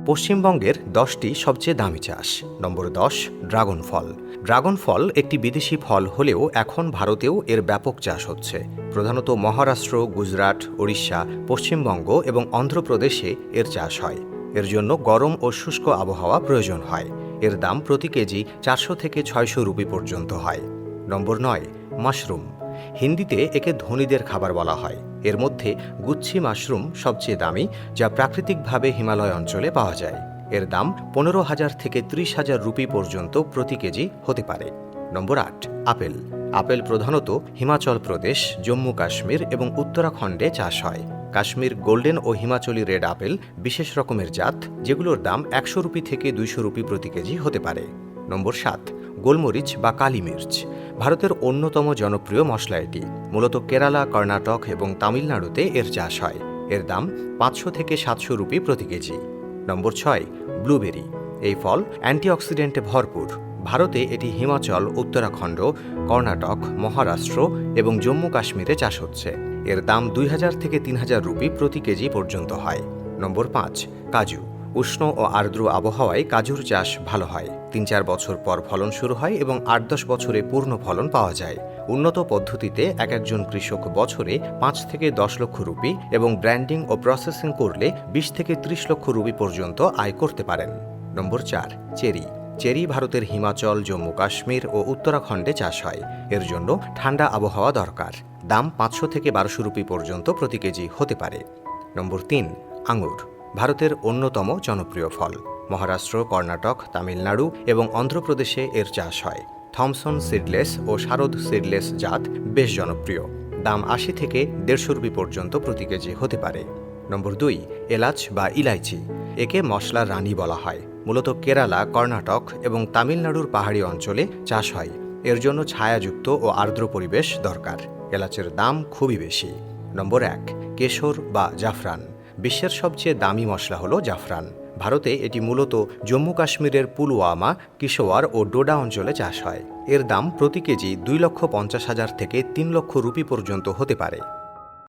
পশ্চিমবঙ্গের 10টি সবচেয়ে দামি চাষ। নম্বর 10, ড্রাগন ফল। ড্রাগন ফল একটি বিদেশি ফল হলেও এখন ভারতেও এর ব্যাপক চাষ হচ্ছে। প্রধানত মহারাষ্ট্র, গুজরাট, ওড়িশা, পশ্চিমবঙ্গ এবং অন্ধ্রপ্রদেশে এর চাষ হয়। এর জন্য গরম ও শুষ্ক আবহাওয়া প্রয়োজন হয়। এর দাম প্রতি কেজি 400 থেকে 600 রুপি পর্যন্ত হয়। নম্বর 9, মাশরুম। হিন্দিতে একে ধনীদের খাবার বলা হয়। এর মধ্যে গুচ্ছি মাশরুম সবচেয়ে দামি, যা প্রাকৃতিকভাবে হিমালয় অঞ্চলে পাওয়া যায়। এর দাম 15,000 থেকে 30,000 রুপি পর্যন্ত প্রতি কেজি হতে পারে। নম্বর 8, আপেল। আপেল প্রধানত হিমাচল প্রদেশ, জম্মু কাশ্মীর এবং উত্তরাখণ্ডে চাষ হয়। কাশ্মীর গোল্ডেন ও হিমাচলি রেড আপেল বিশেষ রকমের জাত, যেগুলোর দাম 100 রুপি থেকে 200 রুপি প্রতি কেজি হতে পারে। নম্বর 7, গোলমরিচ বা কালি মির্চ। ভারতের অন্যতম জনপ্রিয় মশলা এটি। মূলত কেরালা, কর্ণাটক এবং তামিলনাড়ুতে এর চাষ হয়। এর দাম 500 থেকে 700 রুপি প্রতি কেজি। নম্বর 6, ব্লুবেরি। এই ফল অ্যান্টিঅক্সিডেন্টে ভরপুর। ভারতে এটি হিমাচল, উত্তরাখণ্ড, কর্ণাটক, মহারাষ্ট্র এবং জম্মু কাশ্মীরে চাষ হচ্ছে। এর দাম 2000 থেকে 3000 রুপি প্রতি কেজি পর্যন্ত হয়। নম্বর 5, কাজু। উষ্ণ ও আর্দ্র আবহাওয়ায় কাজুর চাষ ভালো হয়। 3-4 বছর পর ফলন শুরু হয় এবং 8-10 বছরে পূর্ণ ফলন পাওয়া যায়। উন্নত পদ্ধতিতে একজন কৃষক বছরে 5 থেকে 10 লক্ষ রুপি এবং ব্র্যান্ডিং ও প্রসেসিং করলে 20 থেকে 30 লক্ষ রুপি পর্যন্ত আয় করতে পারেন। নম্বর 4, চেরি। চেরি ভারতের হিমাচল, জম্মু কাশ্মীর ও উত্তরাখণ্ডে চাষ হয়। এর জন্য ঠান্ডা আবহাওয়া দরকার। দাম 500 থেকে 1200 রুপি পর্যন্ত প্রতি কেজি হতে পারে। নম্বর 3, আঙুর। ভারতের অন্যতম জনপ্রিয় ফল। মহারাষ্ট্র, কর্ণাটক, তামিলনাড়ু এবং অন্ধ্রপ্রদেশে এর চাষ হয়। থমসন সিডলেস ও শারদ সিডলেস জাত বেশ জনপ্রিয়। দাম 80 থেকে 150 রুপি পর্যন্ত প্রতি কেজি হতে পারে। নম্বর 2, এলাচ বা ইলাইচি। একে মশলার রানী বলা হয়। মূলত কেরালা, কর্ণাটক এবং তামিলনাড়ুর পাহাড়ি অঞ্চলে চাষ হয়। এর জন্য ছায়াযুক্ত ও আর্দ্র পরিবেশ দরকার। এলাচের দাম খুবই বেশি। নম্বর 1, কেশর বা জাফরান। বিশ্বের সবচেয়ে দামি মশলা হলো জাফরান। ভারতে এটি মূলত জম্মু কাশ্মীরের পুলওয়ামা, কিশোয়ার ও ডোডা অঞ্চলে চাষ হয়। এর দাম প্রতি কেজি 2,50,000 থেকে 3 লক্ষ রুপি পর্যন্ত হতে পারে।